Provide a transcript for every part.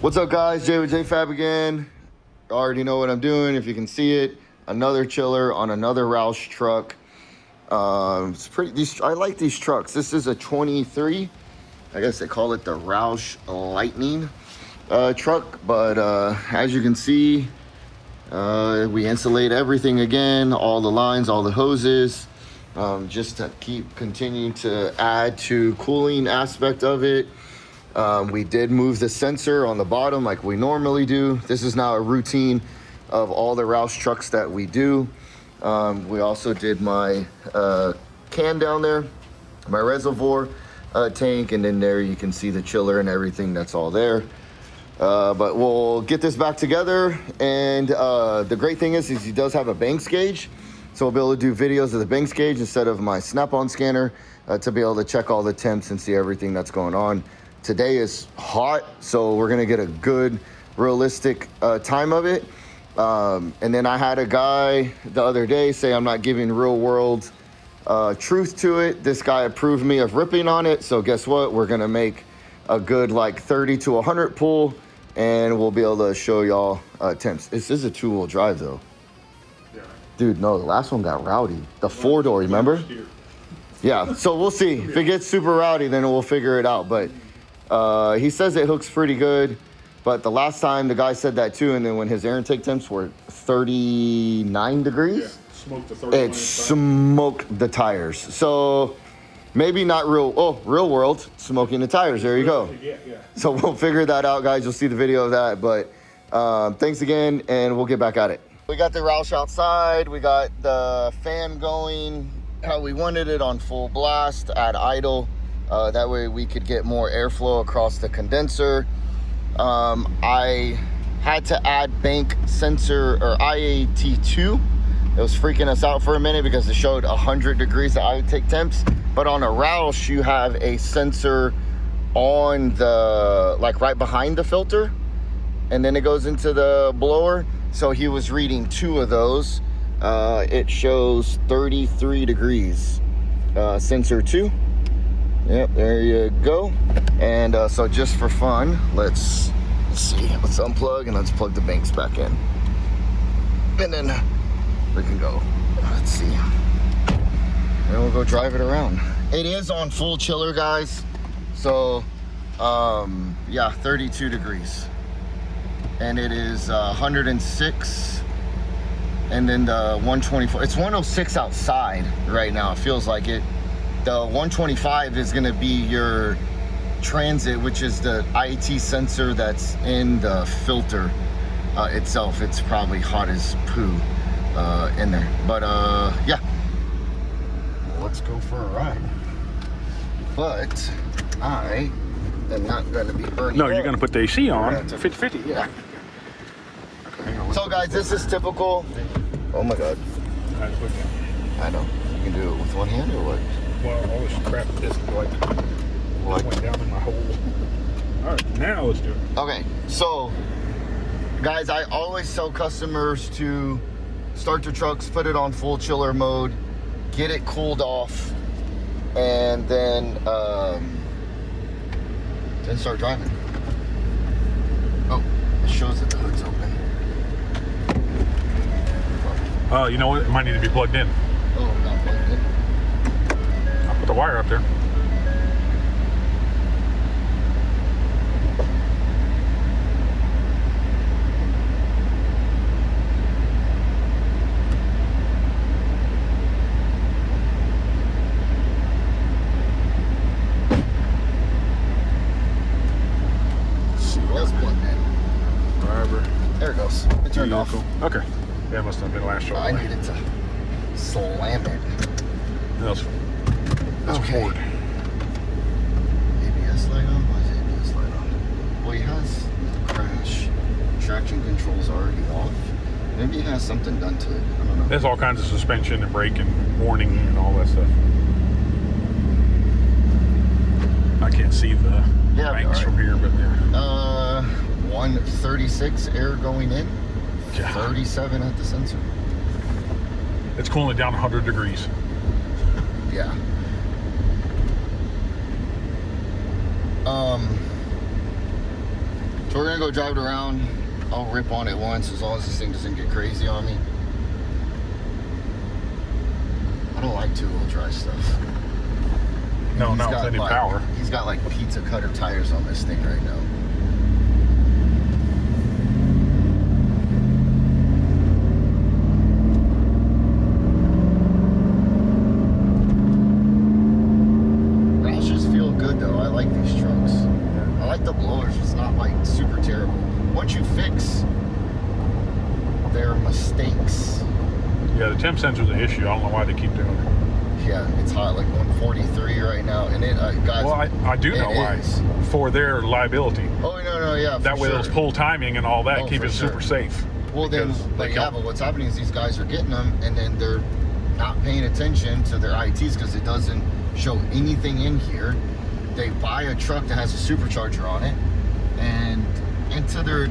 What's up, guys? Jay with JayFab again. Already know what I'm doing. If you can see it, another chiller on another Roush truck. It's pretty. I like these trucks. This is a 23. I guess they call it the Roush Lightning truck. But as you can see, we insulate everything again, all the lines, all the hoses, just to continue to add to cooling aspect of it. We did move the sensor on the bottom like we normally do. This is now a routine of all the Roush trucks that we do. We also did my can down there, my reservoir tank, and then there you can see the chiller and everything that's all there. But we'll get this back together, and the great thing is he does have a Banks gauge, so we'll be able to do videos of the Banks gauge instead of my snap-on scanner to be able to check all the temps and see everything that's going on. Today is hot, so we're gonna get a good, realistic time of it. And then I had a guy the other day say I'm not giving real world truth to it. This guy approved me of ripping on it, so guess what? We're gonna make a good like 30 to 100 pull, and we'll be able to show y'all temps. This is a 2-wheel drive though. Yeah. Dude, no, the last one got rowdy. The 4-door, remember? Yeah, so we'll see. If it gets super rowdy, then we'll figure it out. But he says it hooks pretty good, but the last time the guy said that too, and then when his air intake temps were 39 degrees, yeah, smoked the 31 it smoked the tires. So maybe not real world, smoking the tires. There you go. Yeah. So we'll figure that out, guys. You'll see the video of that, but thanks again, and we'll get back at it. We got the Roush outside. We got the fan going how we wanted it, on full blast at idle. That way we could get more airflow across the condenser. I had to add bank sensor or IAT2. It was freaking us out for a minute because it showed 100 degrees of intake temps. But on a Roush, you have a sensor on the, like right behind the filter, and then it goes into the blower. So he was reading 2 of those. It shows 33 degrees, sensor 2. Yep, there you go. And so just for fun, let's see. Let's unplug and let's plug the banks back in. And then we can go. Let's see. And we'll go drive it around. It is on full chiller, guys. So, yeah, 32 degrees. And it is 106. And then the 124. It's 106 outside right now. It feels like it. The 125 is gonna be your transit, which is the IAT sensor that's in the filter itself. It's probably hot as poo in there. But yeah, let's go for a ride. But I am not gonna be burning. No, you're gonna put the AC on. 50-50. Yeah. Okay, so guys, this is typical. Oh my God. I know. You can do it with one hand or what? Well, all this crap is like What? went down in my hole. All right, now let's do it. Okay, so guys, I always tell customers to start their trucks, put it on full chiller mode, get it cooled off, and then start driving. Oh, it shows that the hood's open. You know what? It might need to be plugged in. Oh, not plugged in. I'll put the wire up there. That's plugged in. Wherever. There it goes. It turned off. Okay. Yeah, it must have been last show. I needed to slam it. That's Okay. forward. ABS light on? Why is ABS light on? Well, he has crash. Traction controls already off. Maybe he has something done to it. I don't know. There's all kinds of suspension and brake and warning and all that stuff. I can't see the banks from here, but yeah. 136 air going in. Yeah. 37 at the sensor. It's cooling down 100 degrees. Yeah. we're gonna go drive it around. I'll rip on it once as long as this thing doesn't get crazy on me. I don't like two-wheel drive stuff. No, not with any power. He's got like pizza cutter tires on this thing right now. Roushes feel good though. I like these trucks. I like the blowers. It's not like super terrible. Once you fix their mistakes. Yeah, the temp sensor's an issue. I don't know why they keep doing it. Yeah, it's hot, like 143 right now, and it, guys. Well, I do know why. Is. For their liability. Oh no, yeah. That way, those pull timing and all that keep it super safe. Well, then, but what's happening is these guys are getting them, and then they're not paying attention to their ITs because it doesn't show anything in here. They buy a truck that has a supercharger on it, and to their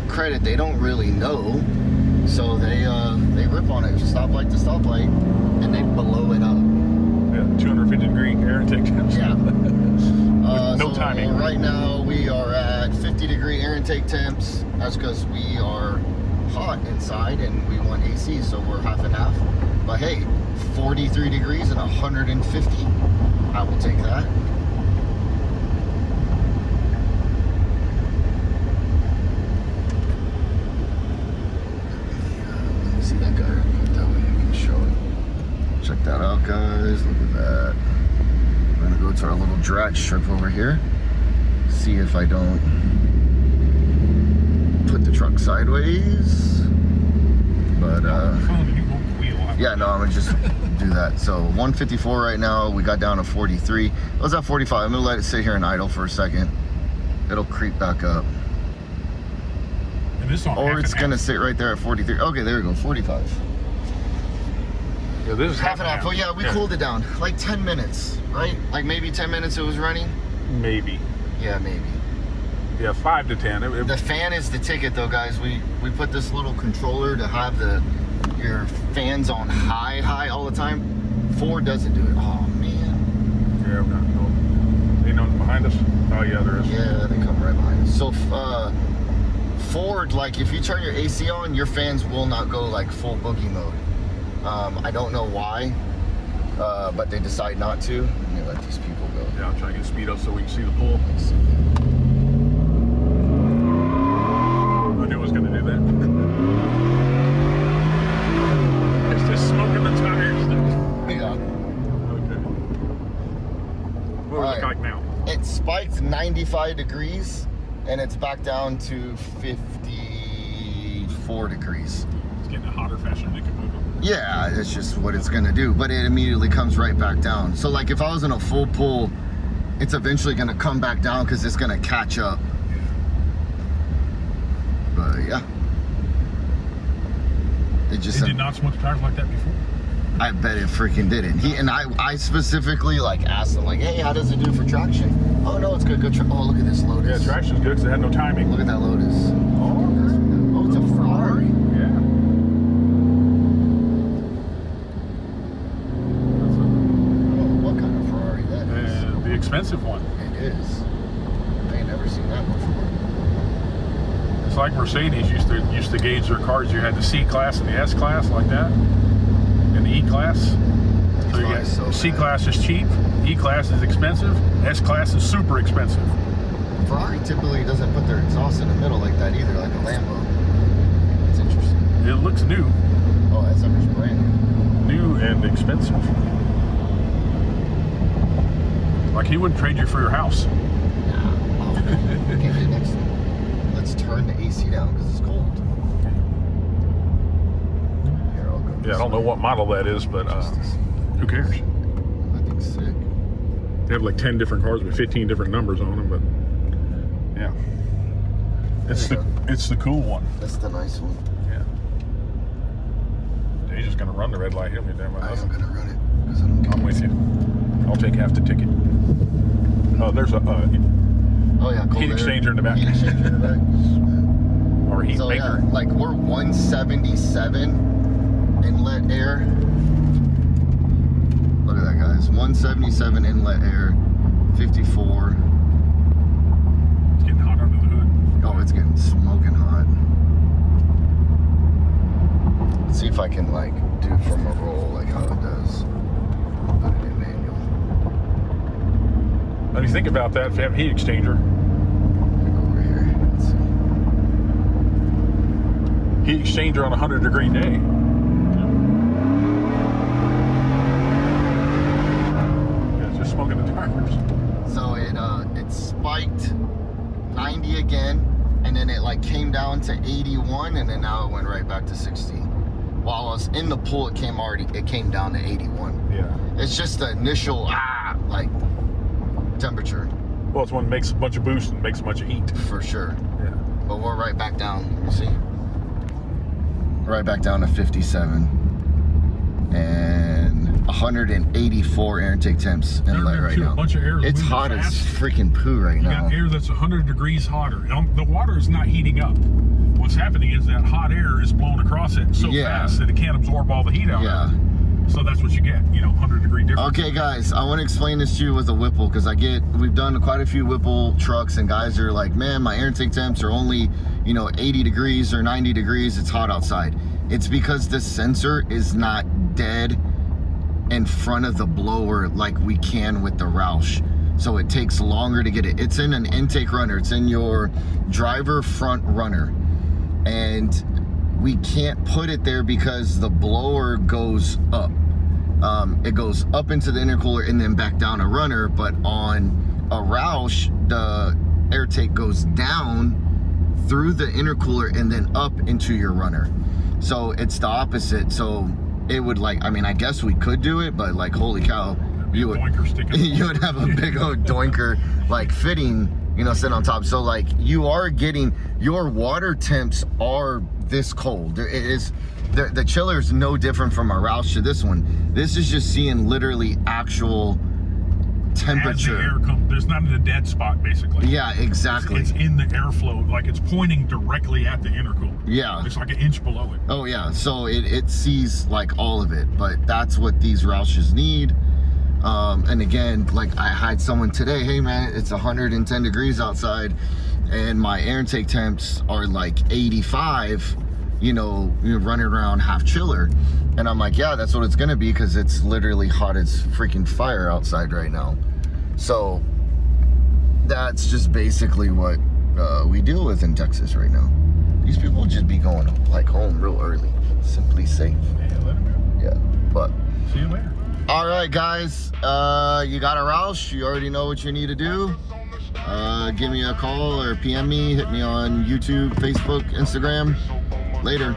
credit, they don't really know. So they rip on it, stoplight to stoplight, and they blow it up. Yeah, 250-degree air intake temps. Yeah. No timing. Right now we are at 50-degree air intake temps. That's because we are hot inside and we want AC, so we're half and half. But hey, 43 degrees and 150. I will take that. Check that out, guys. Look at that. We're gonna go to our little drag strip over here. See if I don't put the truck sideways. But yeah, no, I'm gonna just do that. So 154 right now. We got down to 43. I was at 45. I'm gonna let it sit here and idle for a second. It'll creep back up. Or it's gonna sit right there at 43. Okay, there we go. 45. Yeah, this is half and half. Well, yeah, we cooled it down like 10 minutes, right? Like maybe 10 minutes it was running. Maybe. Yeah, maybe. Yeah, 5 to 10. The fan is the ticket, though, guys. We put this little controller to have your fans on high all the time. Ford doesn't do it. Oh man. Yeah, we got no. Ain't nothing behind us. Oh yeah, there is. Yeah, they come right behind us. So Ford, like if you turn your AC on, your fans will not go like full boogie mode. I don't know why, but they decide not to. Let me let these people go. Yeah, I'm trying to get speed up so we can see the pool. I knew I was going to do that. It's just smoking the tires. Yeah. Okay. What does it look like now? It spiked 95 degrees, and it's back down to 54 degrees. It's getting hotter faster than it can move. Yeah, it's just what it's gonna do, but it immediately comes right back down. So like if I was in a full pull, it's eventually gonna come back down because it's gonna catch up. But yeah. It did not smoke tires like that before? I bet it freaking didn't. I specifically like asked him like, hey, how does it do for traction? Oh no, it's good. Go oh, look at this Lotus. Yeah, traction's good because it had no timing. Look at that Lotus. Oh, it's a Ferrari. Yeah. Expensive one. It is. I ain't never seen that before. It's like Mercedes used to gauge their cars. You had the C class and the S class like that, and the E class. So you get C class is cheap, E class is expensive, S class is super expensive. Ferrari typically doesn't put their exhaust in the middle like that either, like a Lambo. It's interesting. It looks new. Oh, that sucker's brand new. New and expensive. Like he wouldn't trade you for your house. Nah. Oh, okay, next thing. Let's turn the AC down because it's cold. Here, I'll go. Yeah, I don't know what model that is, but who cares? I think sick. They have like 10 different cars with 15 different numbers on them, but yeah. It's the cool one. That's the nice one. Yeah. He's just gonna run the red light. He'll be there. I am gonna run it because I don't care. I'm with you. I'll take half the ticket. There's a heat exchanger in the back. Heat exchanger in the back. Or heat maker. Yeah, like we're 177 inlet air. Look at that, guys. 177 inlet air, 54. It's getting hot under the hood. Oh, it's getting smoking hot. Let's see if I can like do it from a roll, like how it does. Put it in manual. What do you think about that if you have a heat exchanger? Go over here. Let's see. Heat exchanger on a 100-degree day. Yeah, it's just smoking the tires. So it spiked 90 again, and then it like came down to 81, and then now it went right back to 60. While I was in the pool, it came down to 81. Yeah. It's just the initial like temperature. Well, it's one that makes a bunch of boost and makes a bunch of heat. For sure. Yeah. But we're right back down. Let me see. Right back down to 57. And 184 air intake temps inlet right now. A bunch of air it's hot as freaking poo right you now. got air that's 100 degrees hotter. The water is not heating up. What's happening is that hot air is blown across it so fast that it can't absorb all the heat out. Yeah. So that's what you get, 100-degree difference. Okay, guys, I want to explain this to you with a Whipple, because we've done quite a few Whipple trucks, and guys are like, man, my air intake temps are only, 80 degrees or 90 degrees. It's hot outside. It's because the sensor is not dead in front of the blower like we can with the Roush. So it takes longer to get it. It's in an intake runner. It's in your driver front runner. And we can't put it there because the blower goes up. It goes up into the intercooler and then back down a runner, but on a Roush, the air take goes down through the intercooler and then up into your runner. So it's the opposite. So it would I guess we could do it, but like, holy cow, you would have a big old doinker like fitting, sitting on top. So like, you are getting, your water temps are this cold. It is, the chiller is no different from a Roush to this one. This is just seeing literally actual temperature. As the air comes, there's not a dead spot basically. Yeah, exactly. It's in the airflow, like it's pointing directly at the intercooler. Yeah. It's like an inch below it. Oh yeah, so it sees like all of it, but that's what these Roushes need. And again, like I had someone today, hey man, it's 110 degrees outside and my air intake temps are like 85, you're running around half chiller. And I'm like, yeah, that's what it's gonna be, because it's literally hot as freaking fire outside right now. So that's just basically what we deal with in Texas right now. These people just be going like home real early. Simply safe. Yeah, let them go. Yeah, but see you later. all right, guys, you got a Roush. You already know what you need to do. Give me a call or PM me. Hit me on YouTube, Facebook, Instagram. Later.